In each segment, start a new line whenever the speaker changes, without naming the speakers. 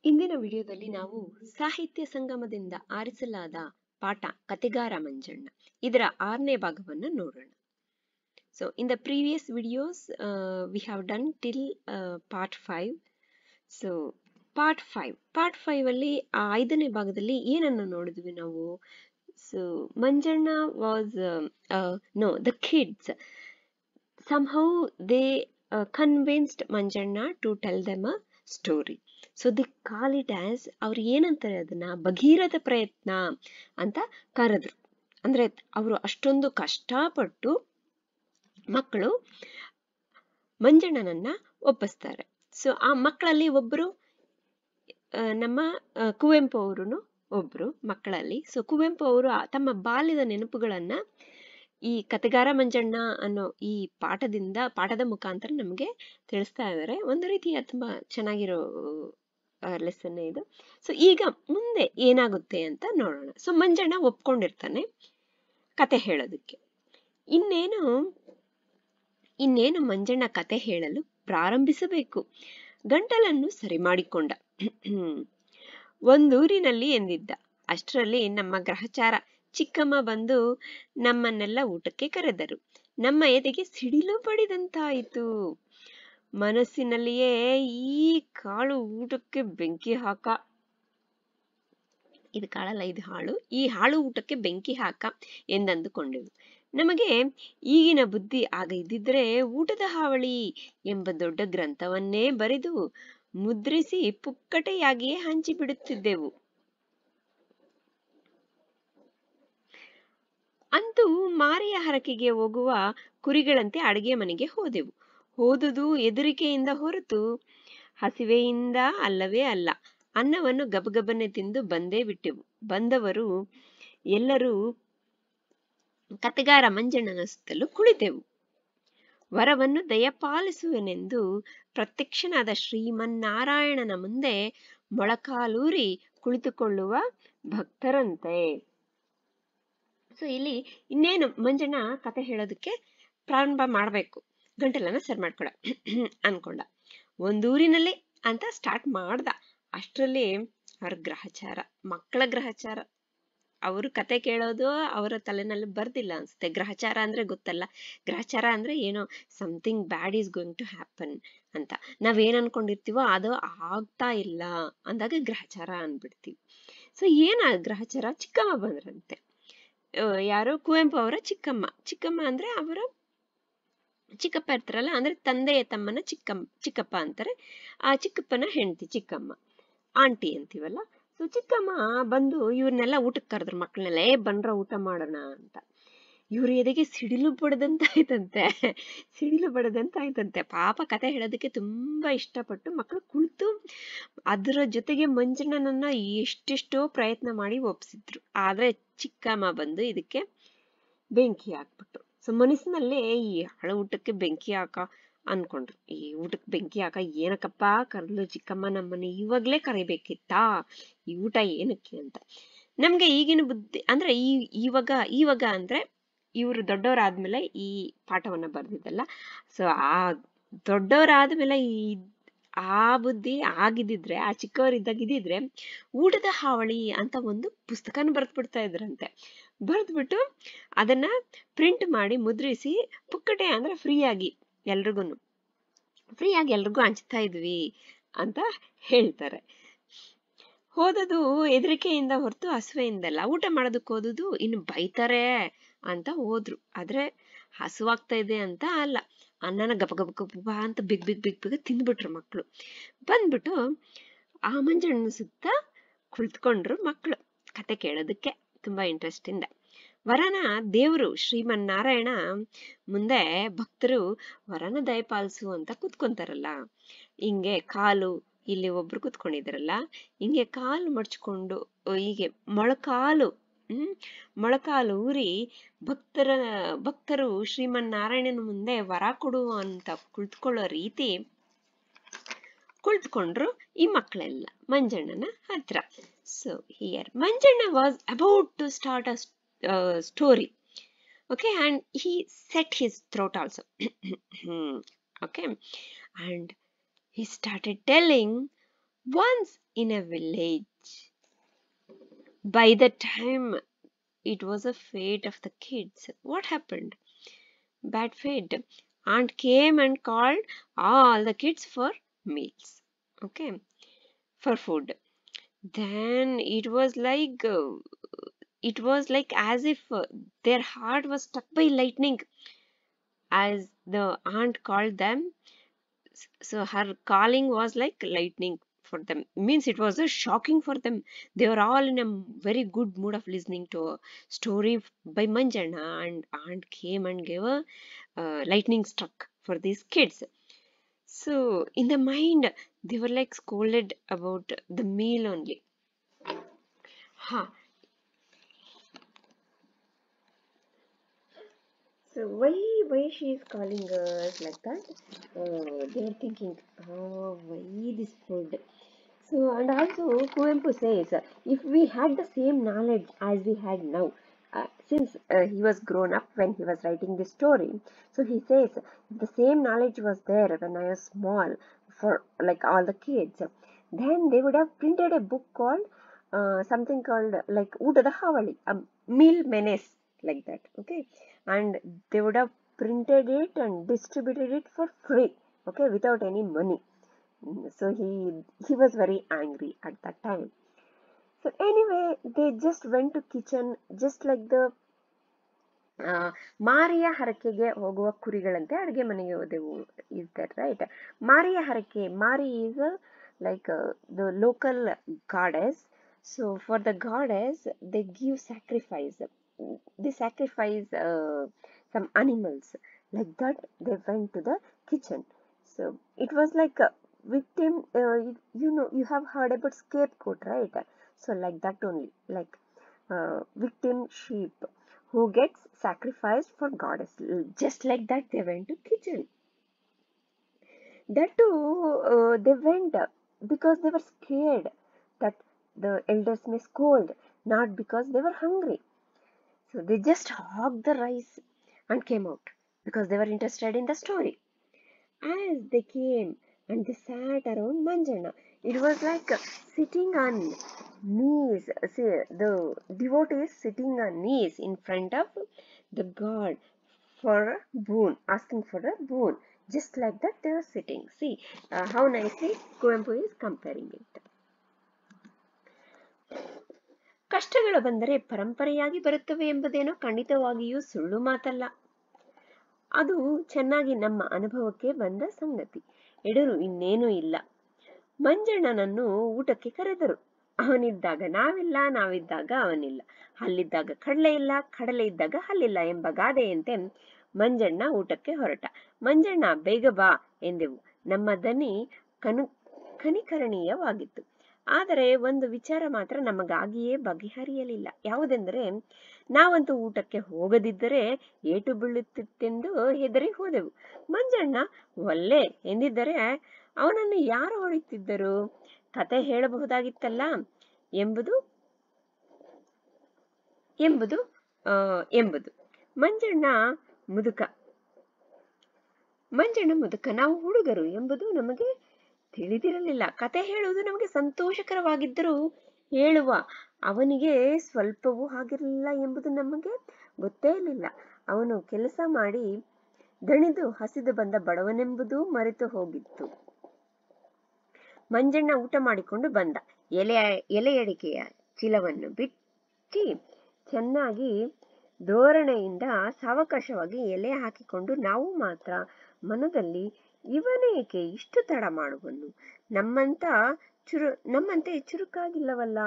ಇಂದಿನ ವಿಡಿಯೋದಲ್ಲಿ ನಾವು ಸಾಹಿತ್ಯ ಸಂಗಮದಿಂದ ಆರಿಸಲಾದ ಪಾಠ ಕಥೆಗಾರ ಮಂಜಣ್ಣ ಇದರ 6ನೇ ಭಾಗವನ್ನು ನೋಡೋಣ. So in the previous videos we have done till part 5. So part 5 ಅಲ್ಲಿ 5ನೇ ಭಾಗದಲ್ಲಿ ಏನನ್ನು ನೋಡಿದ್ವಿ ನಾವು? So Manjanna was the kids somehow they convinced Manjanna to tell them a story. So the call it as ಅವ್ರು ಏನಂತಾರೆ ಅದನ್ನ ಭಗೀರಥ ಪ್ರಯತ್ನ ಅಂತ ಕರೆದ್ರು. ಅಂದ್ರೆ ಅವರು ಅಷ್ಟೊಂದು ಕಷ್ಟಪಟ್ಟು ಮಕ್ಕಳು ಮಂಜಣ್ಣನನ್ನ ಒಪ್ಪಿಸ್ತಾರೆ. ಸೊ ಆ ಮಕ್ಕಳಲ್ಲಿ ಒಬ್ರು ನಮ್ಮ ಕುವೆಂಪು ಅವರುನು ಒಬ್ರು ಮಕ್ಕಳಲ್ಲಿ. ಸೊ ಕುವೆಂಪು ಅವರು ತಮ್ಮ ಬಾಲ್ಯದ ನೆನಪುಗಳನ್ನ ಈ ಕಥೆಗಾರ ಮಂಜಣ್ಣ ಅನ್ನೋ ಈ ಪಾಠದ ಮುಖಾಂತರ ನಮ್ಗೆ ತಿಳಿಸ್ತಾ ಇದ್ದಾರೆ. ಒಂದು ರೀತಿಯ ತುಂಬಾ ಚೆನ್ನಾಗಿರೋ ಲೆಸನ್ ಇದು. ಸೊ ಈಗ ಮುಂದೆ ಏನಾಗುತ್ತೆ ಅಂತ ನೋಡೋಣ. ಸೊ ಮಂಜಣ್ಣ ಒಪ್ಕೊಂಡಿರ್ತಾನೆ ಕತೆ ಹೇಳೋದಕ್ಕೆ. ಇನ್ನೇನು ಮಂಜಣ್ಣ ಕತೆ ಹೇಳಲು ಪ್ರಾರಂಭಿಸಬೇಕು. ಗಂಟಲನ್ನು ಸರಿ ಮಾಡಿಕೊಂಡ. ಒಂದೂರಿನಲ್ಲಿ ಎಂದಿದ್ದ. ಅಷ್ಟರಲ್ಲಿ ನಮ್ಮ ಗ್ರಹಚಾರ ಚಿಕ್ಕಮ್ಮ ಬಂದು ನಮ್ಮನ್ನೆಲ್ಲ ಊಟಕ್ಕೆ ಕರೆದರು. ನಮ್ಮ ಎದೆಗೆ ಸಿಡಿಲು ಬಡಿದಂತಾಯಿತು. ಮನಸ್ಸಿನಲ್ಲಿಯೇ ಈ ಕಾಳು ಊಟಕ್ಕೆ ಬೆಂಕಿ ಹಾಕ, ಇದು ಕಾಳಲ್ಲ ಇದು ಹಾಳು, ಈ ಹಾಳು ಊಟಕ್ಕೆ ಬೆಂಕಿ ಹಾಕ ಎಂದಂದುಕೊಂಡೆವು. ನಮಗೆ ಈಗಿನ ಬುದ್ಧಿ ಆಗ ಇದ್ದಿದ್ರೆ ಊಟದ ಹಾವಳಿ ಎಂಬ ದೊಡ್ಡ ಗ್ರಂಥವನ್ನೇ ಬರೆದು ಮುದ್ರಿಸಿ ಪುಕ್ಕಟೆಯಾಗಿಯೇ ಹಂಚಿಬಿಡುತ್ತಿದ್ದೆವು. ಅಂತೂ ಮಾರಿಯ ಹರಕೆಗೆ ಹೋಗುವ ಕುರಿಗಳಂತೆ ಅಡಿಗೆ ಮನೆಗೆ ಹೋದೆವು. ಹೋದುದು ಹೆದರಿಕೆಯಿಂದ ಹೊರತು ಹಸಿವೆಯಿಂದ ಅಲ್ಲವೇ ಅಲ್ಲ. ಅನ್ನವನ್ನು ಗಬಗಬನೆ ತಿಂದು ಬಂದೇ ಬಿಟ್ಟೆವು. ಬಂದವರು ಎಲ್ಲರೂ ಕಥೆಗಾರ ಮಂಜಣ್ಣನ ಸುತ್ತಲೂ ಕುಳಿತೆವು. ವರವನ್ನು ದಯಪಾಲಿಸುವೆನೆಂದು ಪ್ರತ್ಯಕ್ಷನಾದ ಶ್ರೀಮನ್ನಾರಾಯಣನ ಮುಂದೆ ಮೊಳಕಾಲೂರಿ ಕುಳಿತುಕೊಳ್ಳುವ ಭಕ್ತರಂತೆ. ಸೊ ಇಲ್ಲಿ ಇನ್ನೇನು ಮಂಜಣ್ಣ ಕತೆ ಹೇಳೋದಕ್ಕೆ ಪ್ರಾರಂಭ ಮಾಡ್ಬೇಕು. ಗಂಟಲನ್ನ ಸರಿ ಮಾಡ್ಕೊಳ ಅನ್ಕೊಂಡ. ಒಂದೂರಿನಲ್ಲಿ ಅಂತ ಸ್ಟಾರ್ಟ್ ಮಾಡ್ದ. ಅಷ್ಟರಲ್ಲಿ ಅವ್ರ ಗ್ರಹಚಾರ, ಮಕ್ಕಳ ಗ್ರಹಚಾರ, ಅವರು ಕತೆ ಕೇಳೋದು ಅವರ ತಲೆನಲ್ಲಿ ಬರ್ದಿಲ್ಲ ಅನ್ಸುತ್ತೆ. ಗ್ರಹಚಾರ ಅಂದ್ರೆ ಗೊತ್ತಲ್ಲ, ಗ್ರಹಚಾರ ಅಂದ್ರೆ ಏನೋ something bad is going to happen ಅಂತ ನಾವೇನ್ ಅನ್ಕೊಂಡಿರ್ತೀವೋ ಅದು ಆಗ್ತಾ ಇಲ್ಲ ಅಂದಾಗ ಗ್ರಹಚಾರ ಅನ್ಬಿಡ್ತೀವಿ. ಸೊ ಏನ ಗ್ರಹಚಾರ? ಚಿಕ್ಕಮ್ಮ ಬಂದ್ರಂತೆ. ಯಾರು? ಕುವೆಂಪು ಅವರ ಚಿಕ್ಕಮ್ಮ ಅಂದ್ರೆ ಅವರ ಚಿಕ್ಕಪ್ಪ ಇರ್ತಾರಲ್ಲ, ಅಂದ್ರೆ ತಂದೆಯ ತಮ್ಮನ ಚಿಕ್ಕಪ್ಪ ಅಂತಾರೆ. ಆ ಚಿಕ್ಕಪ್ಪನ ಹೆಂಡತಿ ಚಿಕ್ಕಮ್ಮ, ಆಂಟಿ ಅಂತೀವಲ್ಲ. ಸೊ ಚಿಕ್ಕಮ್ಮ ಬಂದು ಇವ್ರನ್ನೆಲ್ಲ ಊಟಕ್ಕೆ ಕರೆದ್ರು, ಮಕ್ಕಳನ್ನೆಲ್ಲ. ಬನ್ರ ಊಟ ಮಾಡೋಣ ಅಂತ. ಇವ್ರ ಎದೆಗೆ ಸಿಡಿಲು ಬಡದಂತಾಯ್ತಂತೆ. ಪಾಪ ಕತೆ ಹೇಳೋದಕ್ಕೆ ತುಂಬಾ ಇಷ್ಟಪಟ್ಟು ಮಕ್ಕಳು ಕುಳಿತು ಅದರ ಜೊತೆಗೆ ಮಂಜಣ್ಣನನ್ನ ಎಷ್ಟೆಷ್ಟೋ ಪ್ರಯತ್ನ ಮಾಡಿ ಒಪ್ಸಿದ್ರು. ಆದ್ರೆ ಚಿಕ್ಕಮ್ಮ ಬಂದು ಇದಕ್ಕೆ ಬೆಂಕಿ ಹಾಕ್ಬಿಟ್ರು. ಸೊ ಮನಸ್ಸಿನಲ್ಲೇ ಈ ಹಳ ಊಟಕ್ಕೆ ಬೆಂಕಿ ಹಾಕ ಅನ್ಕೊಂಡ್ರು. ಈ ಊಟಕ್ಕೆ ಬೆಂಕಿ ಹಾಕ ಏನಕ್ಕಪ್ಪ ಕರೆದ್ಲು ಚಿಕ್ಕಮ್ಮ ನಮ್ಮನ್ನ, ಇವಾಗ್ಲೇ ಕರಿಬೇಕಿತ್ತಾ ಈ ಊಟ ಏನಕ್ಕೆ ಅಂತ. ನಮ್ಗೆ ಈಗಿನ ಬುದ್ಧಿ ಅಂದ್ರೆ ಇವಾಗ ಅಂದ್ರೆ ಇವ್ರು ದೊಡ್ಡವರಾದ್ಮೇಲೆ ಈ ಪಾಠವನ್ನ ಬರ್ದಿದ್ದಲ್ಲ. ಸೊ ಆ ದೊಡ್ಡವರಾದ್ಮೇಲೆ ಆ ಬುದ್ಧಿ ಆಗಿದ್ದಿದ್ರೆ, ಆ ಚಿಕ್ಕವರಿದ್ದಾಗಿದ್ದಿದ್ರೆ ಊಟದ ಹಾವಳಿ ಅಂತ ಒಂದು ಪುಸ್ತಕನ ಬರ್ದ್ಬಿಡ್ತಾ ಇದ್ರಂತೆ. ಬರ್ದ್ಬಿಟ್ಟು ಅದನ್ನ ಪ್ರಿಂಟ್ ಮಾಡಿ ಮುದ್ರಿಸಿ ಪುಕ್ಕಟೆ ಅಂದ್ರೆ ಫ್ರೀಯಾಗಿ ಎಲ್ರಿಗೂ ಹಂಚ್ತಾ ಇದ್ವಿ ಅಂತ ಹೇಳ್ತಾರೆ. ಹೋದದು ಹೆದರಿಕೆಯಿಂದ ಹೊರತು ಹಸುವೆಯಿಂದಲ್ಲ. ಊಟ ಮಾಡೋದಕ್ಕೆ ಹೋದುದು ಇನ್ನು ಬೈತಾರೆ ಅಂತ ಹೋದ್ರು. ಆದ್ರೆ ಹಸುವಾಗ್ತಾ ಇದೆ ಅಂತ ಅಲ್ಲ. ಅನ್ನನ ಗಬ ಅಂತ ಬಿಗ್ ತಿಂದ್ಬಿಟ್ರು ಮಕ್ಕಳು. ಬಂದ್ಬಿಟ್ಟು ಆ ಮಂಜಣ್ಣನ ಸುತ್ತ ಕುಳಿತುಕೊಂಡ್ರು ಮಕ್ಕಳು ಕತೆ ಕೇಳೋದಕ್ಕೆ ತುಂಬಾ ಇಂಟ್ರೆಸ್ಟ್ ಇಂದ. ವರನ ದೇವರು ಶ್ರೀಮನ್ನಾರಾಯಣ ಮುಂದೆ ಭಕ್ತರು ವರನ ದಯಪಾಲಿಸು ಅಂತ ಕೂತ್ಕೊಂತಾರಲ್ಲ, ಹಿಂಗೆ ಕಾಲು ಇಲ್ಲಿ ಒಬ್ರು ಕೂತ್ಕೊಂಡಿದಾರಲ್ಲ, ಹಿಂಗೆ ಕಾಲು ಮಡ್ಚ್ಕೊಂಡು ಹೀಗೆ ಮೊಳಕಾಲು ಊರಿ ಭಕ್ತರು ಶ್ರೀಮನ್ನಾರಾಯಣನ ಮುಂದೆ ವರ ಕೊಡು ಅಂತ ಕುಳಿತುಕೊಳ್ಳೋ ರೀತಿ ಕುಳಿತುಕೊಂಡ್ರು ಈ ಮಕ್ಕಳೆಲ್ಲ ಮಂಜಣ್ಣನ ಹತ್ರ. So here Manjanna was about to start a story. Okay, and he set his throat also. Okay, and he started telling, once in a village. By the time it was a fate of the kids, what happened? Bad fate. Aunt came and called all the kids for meals. Okay, for food. Then it was like as if their heart was struck by lightning as the aunt called them. So her calling was like lightning for them, means it was a shocking for them. They were all in a very good mood of listening to a story by Manjanna, and aunt came and gave a lightning struck for these kids. So in the mind they were like scolded about the meal only. Huh. So why she is calling us like that? They are thinking, oh, why this food? So and also Kuvempu says, if we had the same knowledge as we had now, since he was grown up when he was writing this story, so he says, if the same knowledge was there when I was small for like all the kids, then they would have printed a book called something called like Udada Havali, a meal menace like that. Okay, and they would have printed it and distributed it for free. Okay, without any money. So he was very angry at that time. So anyway, they just went to kitchen, just like the ಮಾರಿಯ ಹರಕೆಗೆ ಹೋಗುವ ಕುರಿಗಳಂತೆ ಅಡುಗೆ ಮನೆಗೆ ಹೋದೆವು is that right? ಮಾರಿಯ ಹರಕೆ, Mari is like the local goddess. So for the goddess they give sacrifice. They sacrifice some animals. Like that they went to the kitchen. So it was like a victim, you have heard about scapegoat, right? So like that only, like victim sheep who gets sacrificed for goddess. Just like that they went to kitchen. That too they went because they were scared that the elders may scold, not because they were hungry. So they just hogged the rice and came out because they were interested in the story. As they came and they sat around Manjanna, it was like sitting on knees. See, the devotees sitting on knees in front of the god for a boon, asking for a boon. Just like that they were sitting. See how nicely Kuvempu is comparing it. ಕಷ್ಟಗಳು ಬಂದರೆ ಪರಂಪರೆಯಾಗಿ ಬರುತ್ತವೆ ಎಂಬುದೇನೋ ಖಂಡಿತವಾಗಿಯೂ ಸುಳ್ಳು ಮಾತಲ್ಲ. ಅದು ಚೆನ್ನಾಗಿ ನಮ್ಮ ಅನುಭವಕ್ಕೆ ಬಂದ ಸಂಗತಿ. ಎಡರು ಇನ್ನೇನೂ ಇಲ್ಲ. ಮಂಜಣ್ಣನನ್ನು ಊಟಕ್ಕೆ ಕರೆದರು. ಅವನಿದ್ದಾಗ ನಾವಿಲ್ಲ, ನಾವಿದ್ದಾಗ ಅವನಿಲ್ಲ. ಹಲ್ಲಿದ್ದಾಗ ಕಡಲೆ ಇಲ್ಲ, ಕಡಲೆ ಇದ್ದಾಗ ಹಲ್ಲಿಲ್ಲ ಎಂಬ ಗಾದೆಯಂತೆ ಮಂಜಣ್ಣ ಊಟಕ್ಕೆ ಹೊರಟ. ಮಂಜಣ್ಣ ಬೇಗ ಬಾ ಎಂದೆವು. ನಮ್ಮ ದನಿ ಕನಿಕರಣೀಯವಾಗಿತ್ತು. ಆದರೆ ಒಂದು ವಿಚಾರ ಮಾತ್ರ ನಮಗಾಗಿಯೇ ಬಗೆಹರಿಯಲಿಲ್ಲ. ಯಾವುದೆಂದರೆ, ನಾವಂತೂ ಊಟಕ್ಕೆ ಹೋಗದಿದ್ದರೆ ಏಟು ಬೀಳುತ್ತಿತ್ತೆಂದು ಹೆದರಿ ಹೋದೆವು. ಮಂಜಣ್ಣ ಒಲ್ಲೆ ಎಂದಿದ್ದರೆ ಅವನನ್ನು ಯಾರು ಹೊಡೆಯುತ್ತಿದ್ದರು? ಕತೆ ಹೇಳಬಹುದಾಗಿತ್ತಲ್ಲ ಎಂಬುದು ಮಂಜಣ್ಣ ಮುದುಕ, ನಾವು ಹುಡುಗರು ಎಂಬುದು ನಮಗೆ ತಿಳಿದಿರಲಿಲ್ಲ. ಕತೆ ಹೇಳುವುದು ನಮಗೆ ಸಂತೋಷಕರವಾಗಿದ್ದರೂ ಹೇಳುವ ಅವನಿಗೆ ಸ್ವಲ್ಪವೂ ಆಗಿರಲಿಲ್ಲ ಎಂಬುದು ನಮಗೆ ಗೊತ್ತೇ ಇರಲಿಲ್ಲ. ಅವನು ಕೆಲಸ ಮಾಡಿ ದಣಿದು ಹಸಿದು ಬಂದ ಬಡವನೆಂಬುದು ಮರೆತು ಹೋಗಿತ್ತು. ಮಂಜಣ್ಣ ಊಟ ಮಾಡಿಕೊಂಡು ಬಂದ. ಎಲೆ ಅಡಿಕೆಯ ಚೀಲವನ್ನು ಬಿಟ್ಟಿ ಚೆನ್ನಾಗಿ ಧೋರಣೆಯಿಂದ ಸಾವಕಾಶವಾಗಿ ಎಲೆ ಹಾಕಿಕೊಂಡು, ನಾವು ಮಾತ್ರ ಮನದಲ್ಲಿ ಇವನೇಕೆ ಇಷ್ಟು ತಡ ಮಾಡುವನು, ನಮ್ಮಂತೆ ಚುರುಕಾಗಿಲ್ಲವಲ್ಲ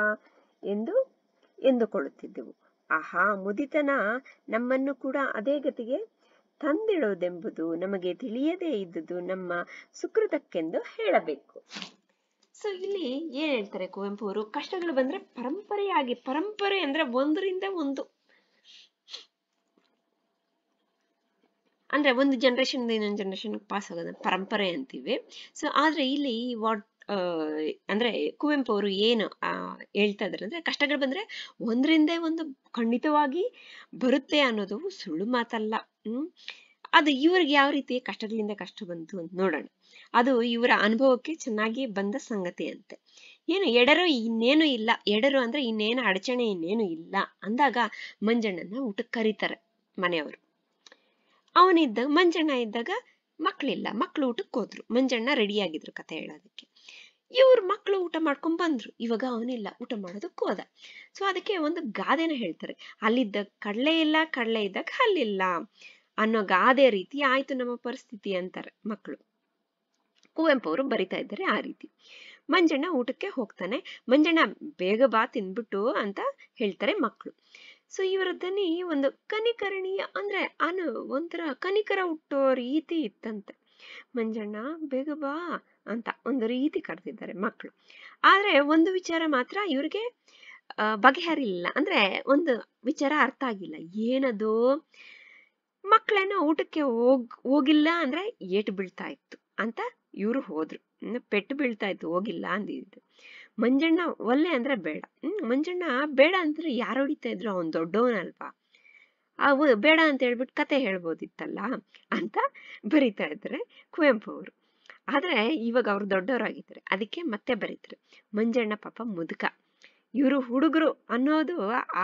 ಎಂದುಕೊಳ್ಳುತ್ತಿದ್ದೆವು. ಆಹಾ, ಮುದಿತನ ನಮ್ಮನ್ನು ಕೂಡ ಅದೇ ಗತಿಗೆ ತಂದಿಡುವುದೆಂಬುದು ನಮಗೆ ತಿಳಿಯದೇ ಇದ್ದುದು ನಮ್ಮ ಸುಕೃತಕ್ಕೆಂದು ಹೇಳಬೇಕು. ಸೊ ಇಲ್ಲಿ ಏನ್ ಹೇಳ್ತಾರೆ ಕುವೆಂಪು ಅವರು, ಕಷ್ಟಗಳು ಬಂದ್ರೆ ಪರಂಪರೆ ಅಂದ್ರೆ ಒಂದರಿಂದ ಒಂದು, ಅಂದ್ರೆ ಒಂದು ಜನರೇಷನ್ ಇನ್ನೊಂದು ಜನರೇಷನ್ ಪಾಸ್ ಆಗೋದು ಪರಂಪರೆ ಅಂತೀವಿ. ಸೊ ಆದ್ರೆ ಇಲ್ಲಿ ಅಂದ್ರೆ ಕುವೆಂಪು ಅವರು ಏನು ಹೇಳ್ತಾ ಇದಾರೆ ಅಂದ್ರೆ, ಕಷ್ಟಗಳು ಬಂದ್ರೆ ಒಂದರಿಂದ ಒಂದು ಖಂಡಿತವಾಗಿ ಬರುತ್ತೆ ಅನ್ನೋದು ಸುಳ್ಳು ಮಾತಲ್ಲ. ಅದು ಇವ್ರಿಗೆ ಯಾವ ರೀತಿ ಕಷ್ಟಗಳಿಂದ ಕಷ್ಟ ಬಂತು ಅಂತ ನೋಡೋಣ. ಅದು ಇವರ ಅನುಭವಕ್ಕೆ ಚೆನ್ನಾಗಿ ಬಂದ ಸಂಗತಿ ಅಂತೆ. ಏನು ಎಡರು ಇನ್ನೇನು ಇಲ್ಲ, ಎಡರು ಅಂದ್ರೆ ಇನ್ನೇನು ಅಡಚಣೆ ಇನ್ನೇನು ಇಲ್ಲ ಅಂದಾಗ ಮಂಜಣ್ಣನ ಊಟಕ್ಕೆ ಕರೀತಾರೆ ಮನೆಯವರು. ಮಂಜಣ್ಣ ಇದ್ದಾಗ ಮಕ್ಳಿಲ್ಲ, ಮಕ್ಳು ಊಟಕ್ಕೆ ಹೋದ್ರು, ಮಂಜಣ್ಣ ರೆಡಿಯಾಗಿದ್ರು ಕತೆ ಹೇಳೋದಕ್ಕೆ. ಇವ್ರ ಮಕ್ಳು ಊಟ ಮಾಡ್ಕೊಂಡ್ ಬಂದ್ರು, ಇವಾಗ ಅವನಿಲ್ಲ, ಊಟ ಮಾಡೋದಕ್ಕೆ ಹೋದ. ಸೊ ಅದಕ್ಕೆ ಒಂದು ಗಾದೆನ ಹೇಳ್ತಾರೆ, ಅಲ್ಲಿದ್ದ ಕಡಲೆ ಇಲ್ಲ, ಕಡಲೆ ಇದ್ದಾಗ ಹಲ್ಲಿಲ್ಲ ಅನ್ನೋ ಗಾದೆ ರೀತಿ ಆಯ್ತು ನಮ್ಮ ಪರಿಸ್ಥಿತಿ ಅಂತಾರೆ ಮಕ್ಕಳು. ಕುವೆಂಪು ಅವರು ಬರಿತಾ ಇದ್ದಾರೆ ಆ ರೀತಿ. ಮಂಜಣ್ಣ ಊಟಕ್ಕೆ ಹೋಗ್ತಾನೆ, ಮಂಜಣ್ಣ ಬೇಗ ಬಾ ತಿನ್ಬಿಟ್ಟು ಅಂತ ಹೇಳ್ತಾರೆ ಮಕ್ಕಳು. ಸೊ ಇವರ ದನಿ ಒಂದು ಕನಿಕರಣೀಯ, ಅಂದ್ರೆ ಒಂಥರ ಕನಿಕರ ಹುಟ್ಟೋ ರೀತಿ ಇತ್ತಂತೆ. ಮಂಜಣ್ಣ ಬೇಗ ಬಾ ಅಂತ ಒಂದು ರೀತಿ ಕರೆದಿದ್ದಾರೆ ಮಕ್ಕಳು. ಆದ್ರೆ ಒಂದು ವಿಚಾರ ಮಾತ್ರ ಇವ್ರಿಗೆ ಬಗೆಹರಿಲ್ಲ, ಅಂದ್ರೆ ಒಂದು ವಿಚಾರ ಅರ್ಥ ಆಗಿಲ್ಲ. ಏನದು? ಮಕ್ಕಳೇನೋ ಊಟಕ್ಕೆ ಹೋಗಿಲ್ಲ ಅಂದ್ರೆ ಏಟು ಬೀಳ್ತಾ ಇತ್ತು ಅಂತ ಇವ್ರು ಹೋದ್ರು, ಪೆಟ್ಟು ಬೀಳ್ತಾ ಇತ್ತು, ಹೋಗಿಲ್ಲ ಅಂದಿದ್ದು. ಮಂಜಣ್ಣ ಒಲ್ಲೆ ಅಂದ್ರೆ ಬೇಡ. ಮಂಜಣ್ಣ ಬೇಡ ಅಂದ್ರೆ ಯಾರು ಹೊಡಿತಾ ಇದ್ರು, ಅವನ್ ದೊಡ್ಡವನಲ್ವಾ, ಬೇಡ ಅಂತ ಹೇಳ್ಬಿಟ್ಟು ಕತೆ ಹೇಳ್ಬೋದಿತ್ತಲ್ಲ ಅಂತ ಬರಿತಾ ಇದ್ರೆ ಕುವೆಂಪು ಅವರು. ಆದ್ರೆ ಇವಾಗ ಅವ್ರು ದೊಡ್ಡವರಾಗಿದ್ದಾರೆ, ಅದಕ್ಕೆ ಮತ್ತೆ ಬರೀತಾರೆ, ಮಂಜಣ್ಣ ಪಾಪ ಮುದುಕ, ಇವರು ಹುಡುಗರು ಅನ್ನೋದು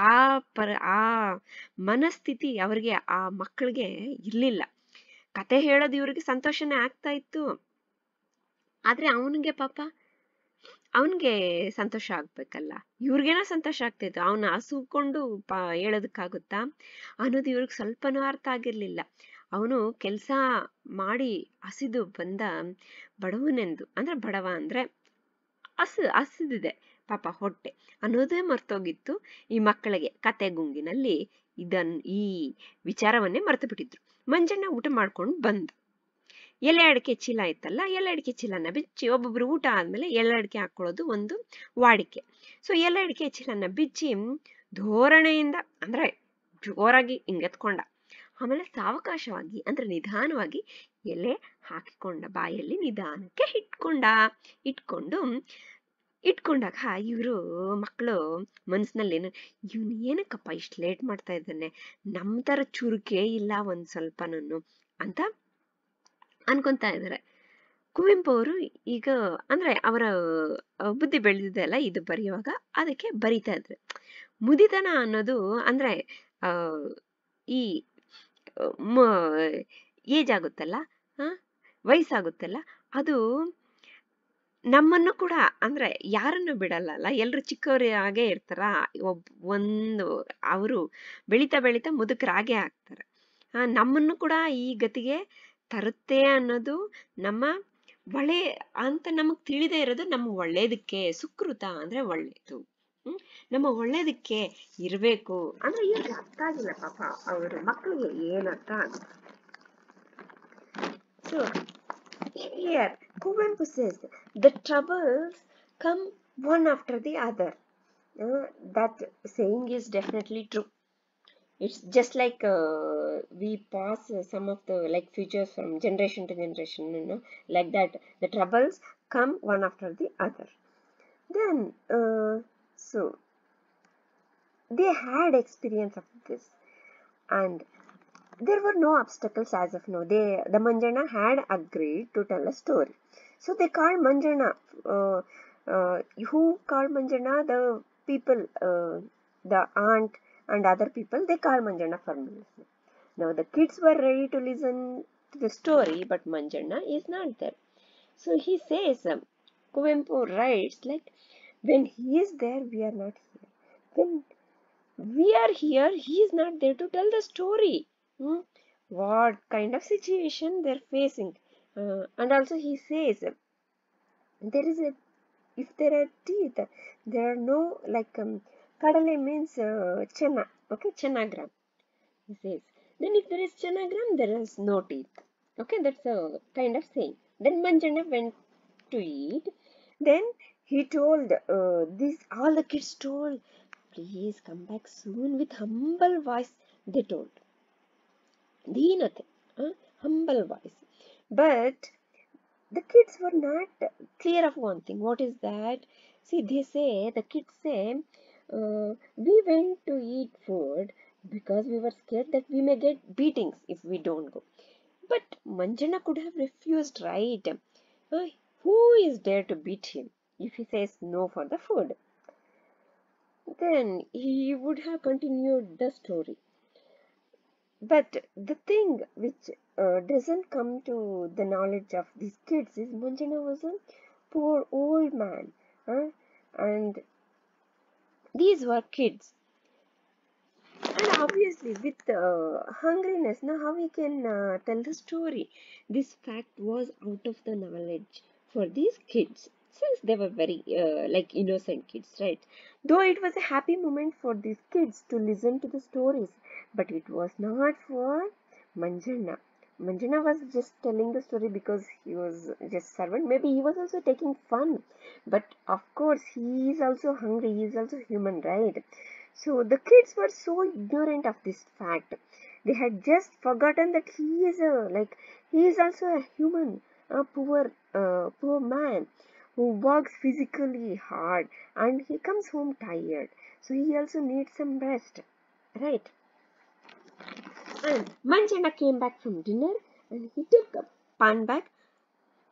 ಆ ಮನಸ್ಥಿತಿ ಅವ್ರಿಗೆ, ಆ ಮಕ್ಕಳಿಗೆ ಇರ್ಲಿಲ್ಲ. ಕತೆ ಹೇಳೋದು ಇವ್ರಿಗೆ ಸಂತೋಷನೇ ಆಗ್ತಾ ಇತ್ತು, ಆದ್ರೆ ಅವನ್ಗೆ ಸಂತೋಷ ಆಗ್ಬೇಕಲ್ಲ, ಇವ್ರಿಗೇನೋ ಸಂತೋಷ ಆಗ್ತಿತ್ತು, ಅವನ ಹಸುಕೊಂಡು ಹೇಳೋದಕ್ಕಾಗುತ್ತಾ ಅನ್ನೋದು ಇವ್ರಿಗೆ ಸ್ವಲ್ಪನೂ ಅರ್ಥ ಆಗಿರ್ಲಿಲ್ಲ. ಅವನು ಕೆಲಸ ಮಾಡಿ ಹಸಿದು ಬಂದ ಬಡವನೆಂದು, ಅಂದ್ರೆ ಬಡವ ಅಂದ್ರೆ ಹಸಿದಿದೆ ಪಾಪ ಹೊಟ್ಟೆ ಅನ್ನೋದೇ ಮರ್ತೋಗಿತ್ತು ಈ ಮಕ್ಕಳಿಗೆ. ಕತೆ ಗುಂಗಿನಲ್ಲಿ ಈ ವಿಚಾರವನ್ನೇ ಮರ್ತು ಬಿಟ್ಟಿದ್ರು. ಮಂಜಣ್ಣ ಊಟ ಮಾಡ್ಕೊಂಡು ಬಂದ, ಎಲೆ ಅಡಿಕೆ ಚೀಲ ಇತ್ತಲ್ಲ, ಎಲೆ ಅಡಿಕೆ ಚೀಲನ ಬಿಚ್ಚಿ, ಒಬ್ಬೊಬ್ರು ಊಟ ಆದ್ಮೇಲೆ ಎಲೆ ಅಡಿಕೆ ಹಾಕೊಳ್ಳೋದು ಒಂದು ವಾಡಿಕೆ. ಸೊ ಎಲೆ ಅಡಿಕೆ ಚೀಲನ ಬಿಚ್ಚಿ ಧೋರಣೆಯಿಂದ, ಅಂದ್ರೆ ಜೋರಾಗಿ ಹಿಂಗೆತ್ಕೊಂಡ, ಆಮೇಲೆ ಸಾವಕಾಶವಾಗಿ ಅಂದ್ರೆ ನಿಧಾನವಾಗಿ ಎಲೆ ಹಾಕಿಕೊಂಡ, ಬಾಯಲ್ಲಿ ನಿಧಾನಕ್ಕೆ ಇಟ್ಕೊಂಡಾಗ ಇವರು ಮಕ್ಕಳು ಮನಸ್ಸಿನಲ್ಲಿ ಇವನು ಏನಕ್ಕಪ್ಪ ಇಷ್ಟು ಲೇಟ್ ಮಾಡ್ತಾ ಇದ್ದಾನೆ, ನಮ್ ತರ ಚುರುಕೆ ಇಲ್ಲ ಒಂದ್ ಸ್ವಲ್ಪನೂ ಅಂತ ಅನ್ಕೊಂತಾ ಇದ್ದಾರೆ. ಕುವೆಂಪು ಅವರು ಈಗ ಅಂದ್ರೆ ಅವರ ಬುದ್ಧಿ ಬೆಳೆದಿದೆಯಲ್ಲ ಇದು ಬರೆಯುವಾಗ, ಅದಕ್ಕೆ ಬರಿತಾ ಇದ್ರೆ ಮುದಿತನ ಅನ್ನೋದು ಅಂದ್ರೆ ಈ ಏಜ್ ಆಗುತ್ತಲ್ಲ, ವಯಸ್ಸಾಗುತ್ತಲ್ಲ, ಅದು ನಮ್ಮನ್ನು ಕೂಡ ಅಂದ್ರೆ ಯಾರನ್ನು ಬಿಡಲ್ಲ, ಎಲ್ರು ಚಿಕ್ಕವ್ರ ಹಾಗೆ ಇರ್ತಾರ, ಅವರು ಬೆಳೀತಾ ಮುದುಕರಾಗೆ ಆಗ್ತಾರೆ. ನಮ್ಮನ್ನು ಕೂಡ ಈ ಗತಿಗೆ ತರುತ್ತೆ ಅನ್ನೋದು ನಮ್ಮ ಅಂತ ನಮಗ್ ತಿಳಿದೇ ಇರೋದು ನಮ್ಮ ಒಳ್ಳೇದಕ್ಕೆ, ಸುಕೃತ ಅಂದ್ರೆ ಒಳ್ಳೇದು, ನಮ್ಮ ಒಳ್ಳೇದಕ್ಕೆ ಇರ್ಬೇಕು ಅಂದ್ರೆ ಇವ್ರಿಗೆ ಅರ್ಥ ಆಗಿಲ್ಲ ಪಾಪ, ಅವರು ಮಕ್ಕಳಿಗೆ ಏನ್ ಅರ್ಥ ಆಗುತ್ತೆ. So here Kuvempu says the troubles come one after the other. That saying is definitely true. It's just like we pass some of the like features from generation to generation, like that the troubles come one after the other. Then so they had experience of this, and there were no obstacles as of now. The Manjanna had agreed to tell a story. So they called Manjanna. Who called Manjanna? The people, the aunt and other people, they called Manjanna for listening. Now the kids were ready to listen to the story, but Manjanna is not there. So he says, Kuvempu writes like, when he is there, we are not here. When we are here, he is not there to tell the story. What kind of situation they're facing. And also he says, if there are teeth, there are no, like kadale means chenna, okay, chennagram, he says. Then if there is chennagram, there is no teeth, okay, that's a kind of saying. Then Manjanna went to eat. Then he told all the kids told, please come back soon, with humble voice they told. Deenate, humble voice. But the kids were not clear of one thing. What is that? See, the kids say, we went to eat food because we were scared that we may get beatings if we don't go. But Manjanna could have refused, right? Who is there to beat him? if he says no for the food. Then he would have continued the story. But the thing which doesn't come to the knowledge of these kids is Manjanna was a poor old man, and these were kids. And obviously, with hungriness, now how we can tell the story? This fact was out of the knowledge for these kids, since they were very like innocent kids, right? Though it was a happy moment for these kids to listen to the stories, but it was not for Manjanna. Manjanna was just telling the story because he was just servant. Maybe he was also taking fun, but of course he is also hungry. He is also human, right? So the kids were so ignorant of this fact. They had just forgotten that he is also a human, a poor man who works physically hard and he comes home tired. So he also needs some rest, right? And Manjanna came back from dinner and he took a pan bag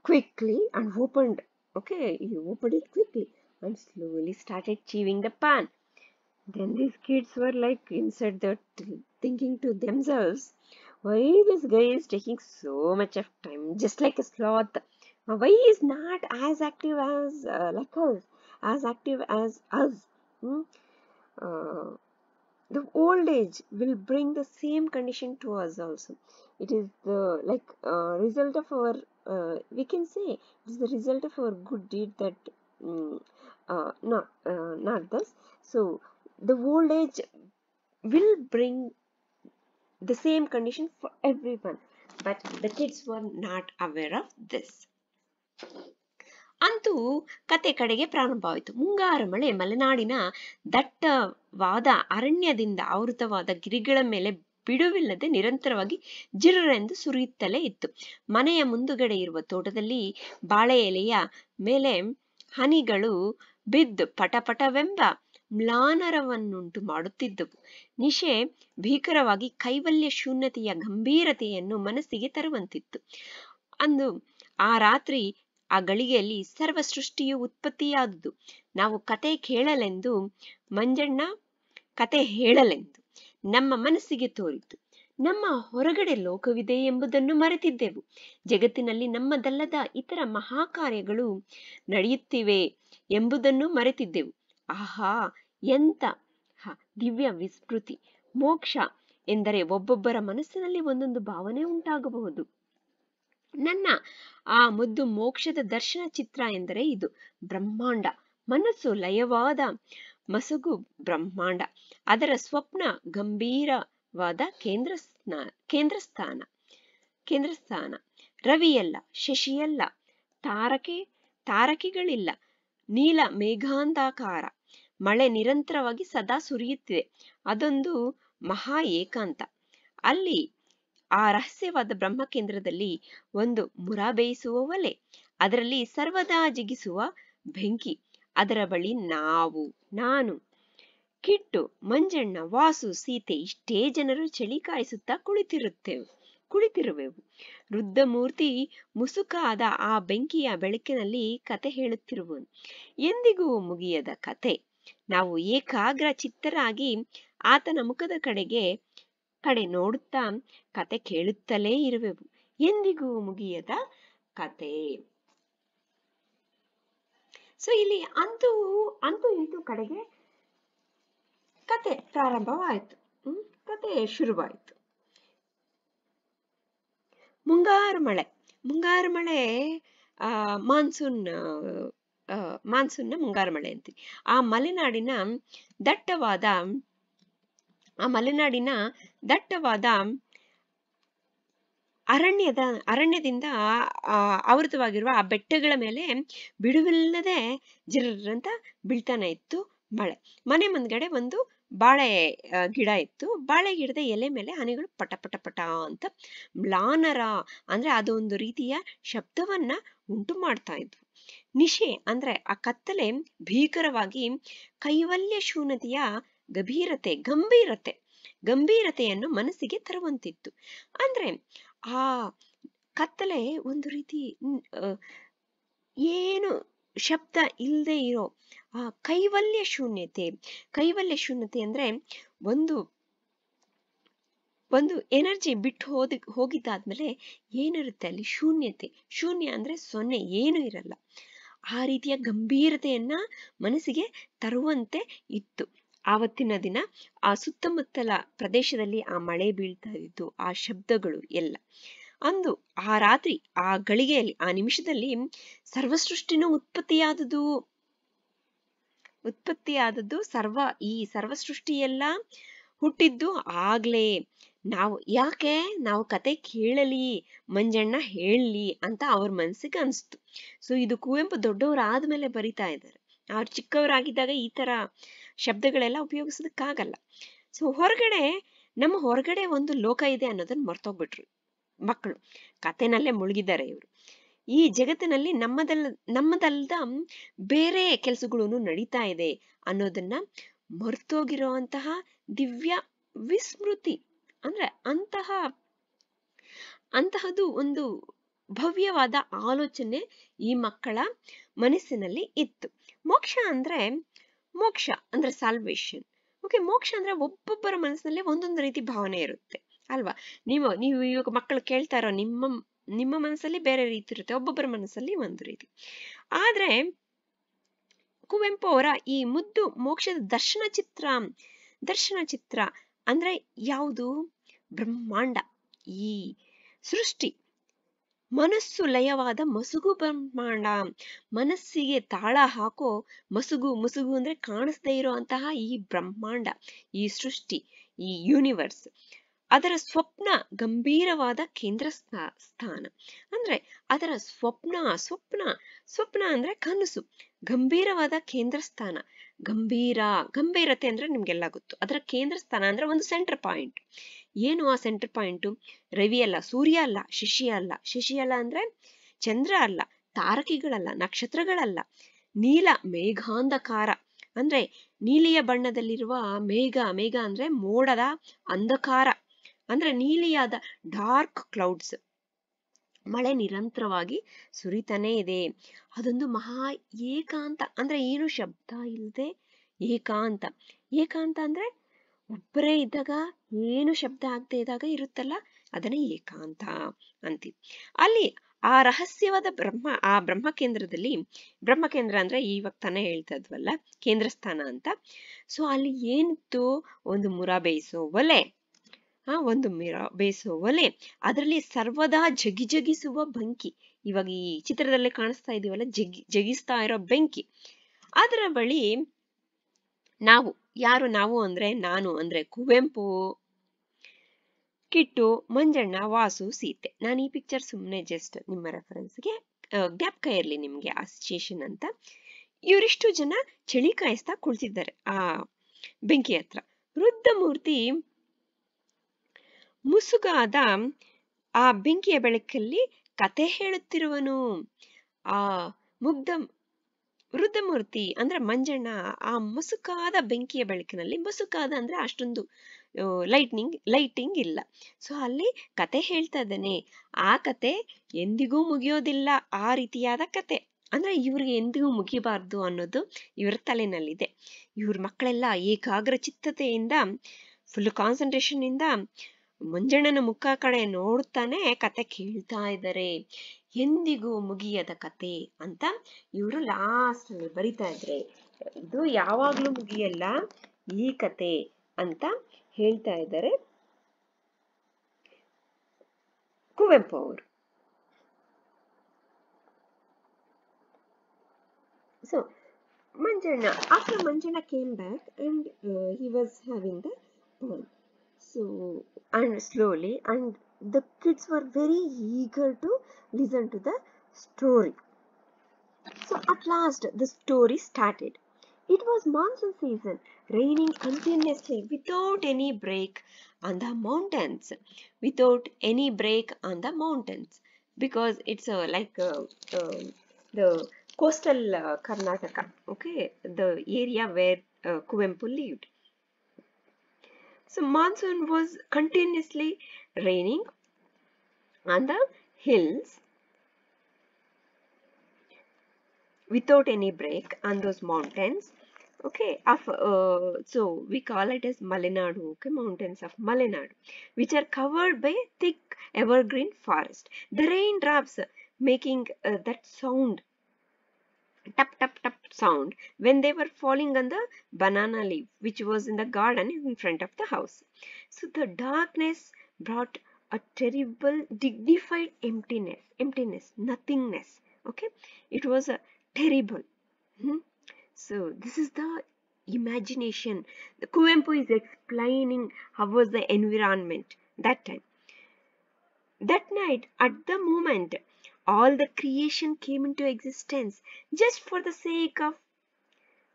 quickly and opened. Okay, he opened it quickly and slowly started chewing the pan. Then these kids were like inside the thinking to themselves, why this guy is taking so much of time, just like a sloth. Why he is not as active as like us, as active as us? Hmm? Uh, the old age will bring the same condition to us also. It is the result of our we can say it is the result of our good deed that not this. So the old age will bring the same condition for everyone, but the kids were not aware of this. ಅಂತೂ ಕತೆ ಕಡೆಗೆ ಪ್ರಾರಂಭವಾಯಿತು. ಮುಂಗಾರು ಮಳೆ ಮಲೆನಾಡಿನ ದಟ್ಟವಾದ ಅರಣ್ಯದಿಂದ ಆವೃತವಾದ ಗಿರಿಗಳ ಮೇಲೆ ಬಿಡುವಿಲ್ಲದೆ ನಿರಂತರವಾಗಿ ಜಿರ್ರೆಂದು ಸುರಿಯುತ್ತಲೇ ಇತ್ತು. ಮನೆಯ ಮುಂದುಗಡೆ ಇರುವ ತೋಟದಲ್ಲಿ ಬಾಳೆ ಎಲೆಯ ಮೇಲೆ ಹನಿಗಳು ಬಿದ್ದು ಪಟಪಟವೆಂಬ ಮ್ಲಾನರವನ್ನುಂಟು ಮಾಡುತ್ತಿದ್ದವು. ನಿಶೆ ಭೀಕರವಾಗಿ ಕೈವಲ್ಯ ಶೂನ್ಯತೆಯ ಗಂಭೀರತೆಯನ್ನು ಮನಸ್ಸಿಗೆ ತರುವಂತಿತ್ತು. ಅಂದು ಆ ರಾತ್ರಿ ಆ ಗಳಿಗೆಯಲ್ಲಿ ಸರ್ವ ಸೃಷ್ಟಿಯು ಉತ್ಪತ್ತಿಯಾದುದು. ನಾವು ಕತೆ ಕೇಳಲೆಂದು ಮಂಜಣ್ಣ ಕತೆ ಹೇಳಲೆಂದು ನಮ್ಮ ಮನಸ್ಸಿಗೆ ತೋರಿತು. ನಮ್ಮ ಹೊರಗಡೆ ಲೋಕವಿದೆ ಎಂಬುದನ್ನು ಮರೆತಿದ್ದೆವು. ಜಗತ್ತಿನಲ್ಲಿ ನಮ್ಮದಲ್ಲದ ಇತರ ಮಹಾಕಾರ್ಯಗಳು ನಡೆಯುತ್ತಿವೆ ಎಂಬುದನ್ನು ಮರೆತಿದ್ದೆವು. ಆಹಾ, ಎಂತ ದಿವ್ಯ ವಿಸ್ಮೃತಿ! ಮೋಕ್ಷ ಎಂದರೆ ಒಬ್ಬೊಬ್ಬರ ಮನಸ್ಸಿನಲ್ಲಿ ಒಂದೊಂದು ಭಾವನೆ ಉಂಟಾಗಬಹುದು. ನನ್ನ ಆ ಮುದ್ದು ಮೋಕ್ಷದ ದರ್ಶನ ಚಿತ್ರ ಎಂದರೆ ಇದು. ಬ್ರಹ್ಮಾಂಡ, ಮನಸ್ಸು ಲಯವಾದ ಮಸಗು ಬ್ರಹ್ಮಾಂಡ, ಅದರ ಸ್ವಪ್ನ ಗಂಭೀರವಾದ ಕೇಂದ್ರಸ್ಥಾನ. ರವಿಯಲ್ಲ, ಶಶಿಯಲ್ಲ, ತಾರಕಿಗಳಿಲ್ಲ, ನೀಲ ಮೇಘಾಂಧಾಕಾರ. ಮಳೆ ನಿರಂತರವಾಗಿ ಸದಾ ಸುರಿಯುತ್ತಿದೆ. ಅದೊಂದು ಮಹಾ ಏಕಾಂತ. ಅಲ್ಲಿ ಆ ರಹಸ್ಯವಾದ ಬ್ರಹ್ಮಕೇಂದ್ರದಲ್ಲಿ ಒಂದು ಮುರ ಬೇಯಿಸುವ ಒಲೆ, ಅದರಲ್ಲಿ ಸರ್ವದಾ ಜಿಗಿಸುವ ಬೆಂಕಿ, ಅದರ ಬಳಿ ನಾನು, ಕಿಟ್ಟು, ಮಂಜಣ್ಣ, ವಾಸು, ಸೀತೆ ಇಷ್ಟೇ ಜನರು ಚಳಿ ಕಾಯಿಸುತ್ತಾ ಕುಳಿತಿರುವೆವು. ವೃದ್ಧಮೂರ್ತಿ ಮುಸುಕಾದ ಆ ಬೆಂಕಿಯ ಬೆಳಕಿನಲ್ಲಿ ಕತೆ ಹೇಳುತ್ತಿರುವನು. ಎಂದಿಗೂ ಮುಗಿಯದ ಕತೆ. ನಾವು ಏಕಾಗ್ರ ಚಿತ್ತರಾಗಿ ಆತನ ಮುಖದ ಕಡೆ ನೋಡುತ್ತಾ ಕತೆ ಕೇಳುತ್ತಲೇ ಇರುವೆವು. ಎಂದಿಗೂ ಮುಗಿಯದ ಕತೆ. ಸೊ ಇಲ್ಲಿ ಅಂತೂ ಇಂತೂ ಕಡೆಗೆ ಕತೆ ಪ್ರಾರಂಭವಾಯಿತು. ಕತೆ ಶುರುವಾಯಿತು. ಮುಂಗಾರು ಮಳೆ ಮಾನ್ಸೂನ್ನ ಮುಂಗಾರು ಮಳೆ ಅಂತೀವಿ. ಆ ಮಲೆನಾಡಿನ ದಟ್ಟವಾದ ಅರಣ್ಯದಿಂದ ಆವೃತವಾಗಿರುವ ಆ ಬೆಟ್ಟಗಳ ಮೇಲೆ ಬಿಡುವಿಲ್ಲದೆ ಜಿರ್ರಂತ ಬೀಳ್ತಾನೆ ಇತ್ತು ಮಳೆ. ಮನೆ ಮುಂದ್ಗಡೆ ಒಂದು ಬಾಳೆ ಗಿಡ ಇತ್ತು. ಬಾಳೆ ಗಿಡದ ಎಲೆ ಮೇಲೆ ಹನಿಗಳು ಪಟ ಪಟ ಪಟ ಅಂತ ಮ್ಲಾನರ ಅಂದ್ರೆ ಅದೊಂದು ರೀತಿಯ ಶಬ್ದವನ್ನ ಉಂಟು ಮಾಡ್ತಾ ಇದ್ವು. ನಿಶೆ ಅಂದ್ರೆ ಆ ಕತ್ತಲೆ ಭೀಕರವಾಗಿ ಕೈವಲ್ಯ ಶೂನ್ಯತೆಯ ಗಂಭೀರತೆಯನ್ನು ಮನಸ್ಸಿಗೆ ತರುವಂತಿತ್ತು. ಅಂದ್ರೆ ಆ ಕತ್ತಲೆ ಒಂದು ರೀತಿ ಏನು ಶಬ್ದ ಇಲ್ಲದೆ ಇರೋ ಆ ಕೈವಲ್ಯ ಶೂನ್ಯತೆ. ಕೈವಲ್ಯ ಶೂನ್ಯತೆ ಅಂದ್ರೆ ಒಂದು ಎನರ್ಜಿ ಬಿಟ್ಟು ಹೋಗಿದ್ದಾದ್ಮೇಲೆ ಏನಿರುತ್ತೆ ಅಲ್ಲಿ? ಶೂನ್ಯತೆ. ಶೂನ್ಯ ಅಂದ್ರೆ ಸೊನ್ನೆ, ಏನು ಇರಲ್ಲ. ಆ ರೀತಿಯ ಗಂಭೀರತೆಯನ್ನ ಮನಸ್ಸಿಗೆ ತರುವಂತೆ ಇತ್ತು ಆವತ್ತಿನ ದಿನ. ಆ ಸುತ್ತಮುತ್ತಲ ಪ್ರದೇಶದಲ್ಲಿ ಆ ಮಳೆ ಬೀಳ್ತಾ ಇತ್ತು, ಆ ಶಬ್ದಗಳು ಎಲ್ಲ. ಅಂದು ಆ ರಾತ್ರಿ, ಆ ಗಳಿಗೆಯಲ್ಲಿ, ಆ ನಿಮಿಷದಲ್ಲಿ ಸರ್ವಸೃಷ್ಟಿನೂ ಉತ್ಪತ್ತಿಯಾದದ್ದು. ಈ ಸರ್ವಸೃಷ್ಟಿಯೆಲ್ಲ ಹುಟ್ಟಿದ್ದು ಆಗ್ಲೇ. ನಾವು ಕತೆ ಕೇಳಲಿ, ಮಂಜಣ್ಣ ಹೇಳಲಿ ಅಂತ ಅವ್ರ ಮನ್ಸಿಗೆ ಅನ್ಸ್ತು. ಸೊ ಇದು ಕುವೆಂಪು ದೊಡ್ಡವರಾದ್ಮೇಲೆ ಬರಿತಾ ಇದ್ದಾರೆ. ಅವ್ರು ಚಿಕ್ಕವರಾಗಿದ್ದಾಗ ಈ ತರ ಶಬ್ದಗಳೆಲ್ಲ ಉಪಯೋಗಿಸೋದಕ್ಕಾಗಲ್ಲ. ಸೊ ನಮ್ಮ ಹೊರಗಡೆ ಒಂದು ಲೋಕ ಇದೆ ಅನ್ನೋದನ್ನ ಮರ್ತೋಗ್ಬಿಟ್ರು ಮಕ್ಕಳು. ಕತೆನಲ್ಲೇ ಮುಳುಗಿದ್ದಾರೆ ಇವರು. ಈ ಜಗತ್ತಿನಲ್ಲಿ ನಮ್ಮದಲ್ದ ಬೇರೆ ಕೆಲಸಗಳು ನಡೀತಾ ಇದೆ ಅನ್ನೋದನ್ನ ಮರ್ತೋಗಿರೋಂತಹ ದಿವ್ಯ ವಿಸ್ಮೃತಿ. ಅಂದ್ರೆ ಅಂತಹದ್ದು ಒಂದು ಭವ್ಯವಾದ ಆಲೋಚನೆ ಈ ಮಕ್ಕಳ ಮನಸ್ಸಿನಲ್ಲಿ ಇತ್ತು. ಮೋಕ್ಷ ಅಂದ್ರೆ ಸಾಲ್ವೇಷನ್. ಓಕೆ, ಮೋಕ್ಷ ಅಂದ್ರೆ ಒಬ್ಬೊಬ್ಬರ ಮನಸ್ಸಿನಲ್ಲಿ ಒಂದೊಂದು ರೀತಿ ಭಾವನೆ ಇರುತ್ತೆ ಅಲ್ವಾ? ನೀವು ಇವಾಗ ಮಕ್ಕಳು ಕೇಳ್ತಾ ಇರೋ ನಿಮ್ಮ ಮನಸ್ಸಲ್ಲಿ ಬೇರೆ ರೀತಿ ಇರುತ್ತೆ, ಒಬ್ಬೊಬ್ಬರ ಮನಸ್ಸಲ್ಲಿ ಒಂದು ರೀತಿ. ಆದ್ರೆ ಕುವೆಂಪು ಅವರ ಈ ಮುದ್ದು ಮೋಕ್ಷದ ದರ್ಶನ ಚಿತ್ರ ಅಂದ್ರೆ ಯಾವುದು? ಬ್ರಹ್ಮಾಂಡ, ಈ ಸೃಷ್ಟಿ, ಮನಸ್ಸು ಲಯವಾದ ಮಸುಗು ಬ್ರಹ್ಮಾಂಡ. ಮನಸ್ಸಿಗೆ ತಾಳ ಹಾಕೋ ಮಸುಗು ಅಂದ್ರೆ ಕಾಣಿಸ್ದೇ ಇರೋ ಅಂತಹ ಈ ಬ್ರಹ್ಮಾಂಡ, ಈ ಸೃಷ್ಟಿ, ಈ ಯೂನಿವರ್ಸ್, ಅದರ ಸ್ವಪ್ನ ಗಂಭೀರವಾದ ಕೇಂದ್ರ ಸ್ಥಾನ. ಅಂದ್ರೆ ಅದರ ಸ್ವಪ್ನ ಅಂದ್ರೆ ಕನಸು, ಗಂಭೀರವಾದ ಕೇಂದ್ರ ಸ್ಥಾನ. ಗಂಭೀರತೆ ಅಂದ್ರೆ ನಿಮ್ಗೆಲ್ಲ ಗೊತ್ತು. ಅದರ ಕೇಂದ್ರ ಸ್ಥಾನ ಅಂದ್ರೆ ಒಂದು ಸೆಂಟರ್ ಪಾಯಿಂಟ್. ಏನು ಆ ಸೆಂಟರ್ ಪಾಯಿಂಟ್? ರವಿ ಅಲ್ಲ, ಸೂರ್ಯ ಅಲ್ಲ, ಶಶಿ ಅಲ್ಲ ಅಂದ್ರೆ ಚಂದ್ರ ಅಲ್ಲ, ತಾರಕಿಗಳಲ್ಲ, ನಕ್ಷತ್ರಗಳಲ್ಲ, ನೀಲ ಮೇಘಾಂಧಕಾರ ಅಂದ್ರೆ ನೀಲಿಯ ಬಣ್ಣದಲ್ಲಿರುವ ಮೇಘ ಅಂದ್ರೆ ಮೋಡದ ಅಂಧಕಾರ, ಅಂದ್ರೆ ನೀಲಿಯಾದ ಡಾರ್ಕ್ ಕ್ಲೌಡ್ಸ್. ಮಳೆ ನಿರಂತರವಾಗಿ ಸುರಿತಾನೇ ಇದೆ. ಅದೊಂದು ಮಹಾ ಏಕಾಂತ. ಅಂದ್ರೆ ಏನು? ಶಬ್ದ ಇಲ್ಲದೆ ಏಕಾಂತ ಅಂದ್ರೆ ಒಬ್ಬರೇ ಇದ್ದಾಗ, ಏನು ಶಬ್ದ ಆಗದೆ ಇದ್ದಾಗ ಇರುತ್ತಲ್ಲ, ಅದನ್ನೇ ಏಕಾಂತ ಅಂತೀವಿ. ಅಲ್ಲಿ ಆ ರಹಸ್ಯವಾದ ಬ್ರಹ್ಮಕೇಂದ್ರ ಅಂದ್ರೆ ಇವಾಗ ತಾನೇ ಹೇಳ್ತಾ ಇದ್ವಲ್ಲ, ಕೇಂದ್ರ ಸ್ಥಾನ ಅಂತ. ಸೊ ಅಲ್ಲಿ ಏನಿತ್ತು? ಒಂದು ಮುರ ಬೇಯಿಸೋ ಒಲೆ, ಅದರಲ್ಲಿ ಸರ್ವದಾ ಜಗಿಸುವ ಬೆಂಕಿ. ಇವಾಗ ಈ ಚಿತ್ರದಲ್ಲಿ ಕಾಣಿಸ್ತಾ ಇದೀವಲ್ಲ, ಜಗಿಸ್ತಾ ಇರೋ ಬೆಂಕಿ. ಅದರ ಬಳಿ ನಾವು ಅಂದ್ರೆ ನಾನು ಅಂದ್ರೆ ಕುವೆಂಪು, ಕಿಟ್ಟು, ಮಂಜಣ್ಣ, ವಾಸು, ಸೀತೆ. ನಾನು ಈ ಪಿಕ್ಚರ್ ಸುಮ್ಮನೆ ಜಸ್ಟ್ ನಿಮ್ಮ ರೆಫರೆನ್ಸ್ಗೆ ಜ್ಞಾಪಕ ಇರಲಿ ನಿಮ್ಗೆ ಆ ಸಿಚುಯೇಷನ್ ಅಂತ. ಇವರಿಷ್ಟು ಜನ ಚಳಿ ಕಾಯಿಸ್ತಾ ಕುಳಿತಿದ್ದಾರೆ ಆ ಬೆಂಕಿ ಹತ್ರ. ವೃದ್ಧಮೂರ್ತಿ ಮುಸುಗಾದ ಆ ಬೆಂಕಿಯ ಬೆಳಕಲ್ಲಿ ಕತೆ ಹೇಳುತ್ತಿರುವನು. ಆ ವೃದ್ಧಮೂರ್ತಿ ಅಂದ್ರೆ ಮಂಜಣ್ಣ ಆ ಮುಸುಕಾದ ಬೆಂಕಿಯ ಬೆಳಕಿನಲ್ಲಿ, ಮುಸುಕಾದ ಅಂದ್ರೆ ಅಷ್ಟೊಂದು ಲೈಟಿಂಗ್ ಇಲ್ಲ. ಸೊ ಅಲ್ಲಿ ಕತೆ ಹೇಳ್ತಾ ಇದ್ದಾನೆ. ಆ ಕತೆ ಎಂದಿಗೂ ಮುಗಿಯೋದಿಲ್ಲ. ಆ ರೀತಿಯಾದ ಕತೆ ಅಂದ್ರೆ ಇವ್ರಿಗೆ ಎಂದಿಗೂ ಮುಗಿಬಾರ್ದು ಅನ್ನೋದು ಇವರ ತಲೆನಲ್ಲಿದೆ. ಇವ್ರ ಮಕ್ಕಳೆಲ್ಲ ಏಕಾಗ್ರ ಚಿತ್ತತೆಯಿಂದ, ಫುಲ್ ಕಾನ್ಸಂಟ್ರೇಷನ್ ಇಂದ ಮಂಜಣ್ಣನ ಮುಖ ಕಡೆ ನೋಡ್ತಾನೆ ಕತೆ ಕೇಳ್ತಾ ಇದ್ದಾರೆ. ಎಂದಿಗೂ ಮುಗಿಯದ ಕತೆ ಅಂತ ಇವರು ಲಾಸ್ಟ್ ಅಲ್ಲಿ ಬರಿತಾ ಇದ್ರೆ, ಇದು ಯಾವಾಗ್ಲೂ ಮುಗಿಯಲ್ಲ ಈ ಕತೆ ಅಂತ ಹೇಳ್ತಾ ಇದ್ದಾರೆ ಕುವೆಂಪು ಅವರು. So after Manjanna came back and he was having the poem. So and slowly, and the kids were very eager to listen to the story. So at last the story started. It was monsoon season, raining continuously without any break on the mountains. Because it's the coastal Karnataka, okay, the area where Kuvempu lived. So monsoon was continuously raining on the hills without any break on those mountains. Okay, so we call it as Malenadu, okay, mountains of Malenadu, which are covered by thick evergreen forest. The raindrops making that sound, tap tap tap sound, when they were falling on the banana leaf, which was in the garden in front of the house. So the darkness brought a terrible, dignified emptiness, nothingness. Okay, it was a terrible. Hmm? So this is the imagination. The Kuvempu is explaining how was the environment that time. That night, at the moment, all the creation came into existence just for the sake of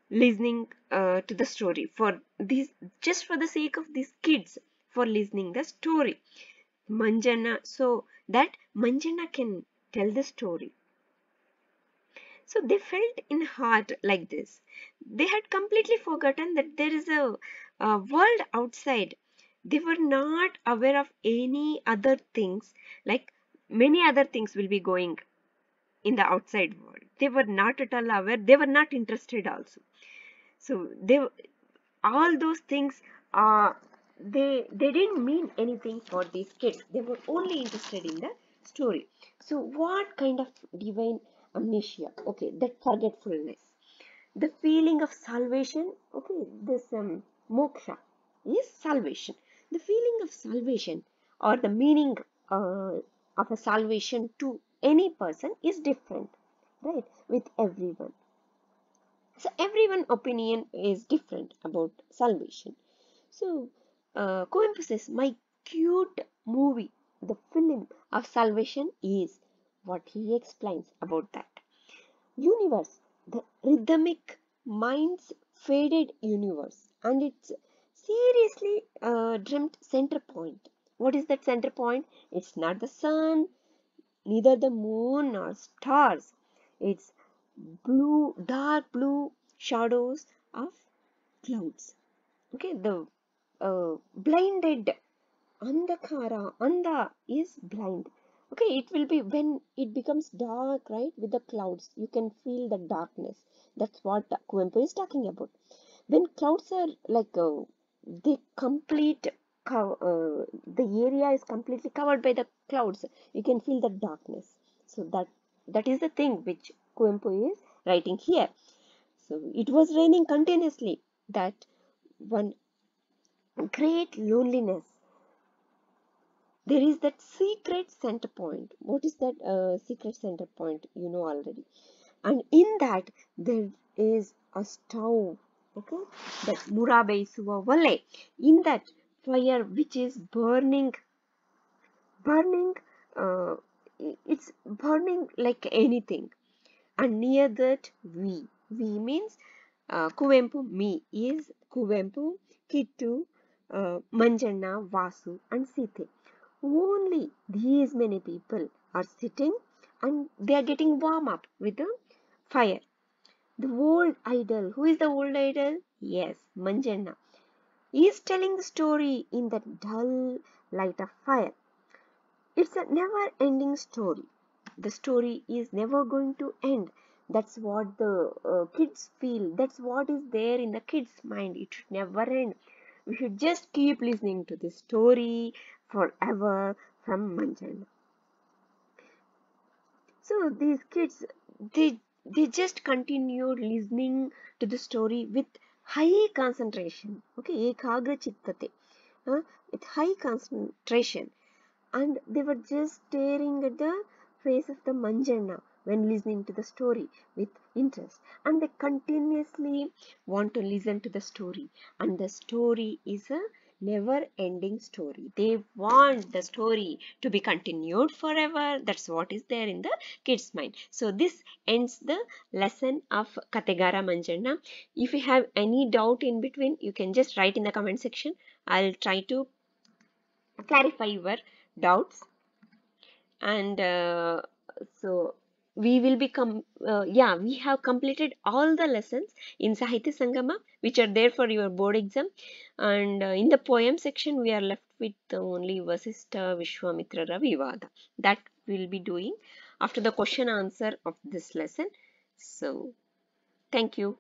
listening to the story. For these, just for the sake of these kids, for listening the story. Manjana, so that Manjana can tell the story. So they felt in heart like this. They had completely forgotten that there is a world outside. They were not aware of any other things, like many other things will be going in the outside world. They were not at all aware. They were not interested also. So all those things, uh, they didn't mean anything for these kids. They were only interested in the story. So what kind of divine amnesia? Okay, that forgetfulness, the feeling of salvation. Okay, this moksha is salvation. The feeling of salvation, or the meaning uh, of a salvation to any person is different, right, with everyone. So everyone opinion is different about salvation. So Coimbu says, my cute movie, the film of salvation is what he explains about that. Universe, the rhythmic mind's faded universe, and its seriously dreamt center point. What is that center point? It's not the sun, neither the moon nor stars. It's blue, dark blue shadows of clouds. Okay, the blinded, andakara, anda is blind. Okay, it will be when it becomes dark, right, with the clouds. You can feel the darkness. That's what Kuvempu is talking about. When clouds are like they complete, the area is completely covered by the clouds. You can feel the darkness. So that is the thing which Kuvempu is writing here. So it was raining continuously. That one great loneliness. There is that secret center point. What is that secret center point? You know already. And in that there is a stove. Okay, that Murabe Suva Vale. In that fire which is burning. Uh, it's burning like anything. And near that we means Kuvempu, me is Kuvempu, Kittu, Manjanna, Vasu and Sithe. Only these many people are sitting and they are getting warm up with the fire. The old idol, who is the old idol? Yes, Manjanna. He is telling the story in that dull light of fire. It's a never ending story. The story is never going to end. That's what the kids feel. That's what is there in the kids' mind. It should never end. We should just keep listening to this story forever from Manjana. So these kids, they just continued listening to the story with high concentration. Okay, ekagra chittate, with high concentration, and they were just staring at the face of the Manjanna when listening to the story with interest, and they continuously want to listen to the story, and the story is a never ending story. They want the story to be continued forever. That's what is there in the kids mind. So this ends the lesson of Kathegara Manjanna. If you have any doubt in between, you can just write in the comment section. I'll try to clarify your doubts. And so we will become we have completed all the lessons in Sahithya Sangama which are there for your board exam. And in the poem section we are left with only Vasistha Vishwamitra Vivada. That we will be doing after the question answer of this lesson. So, thank you.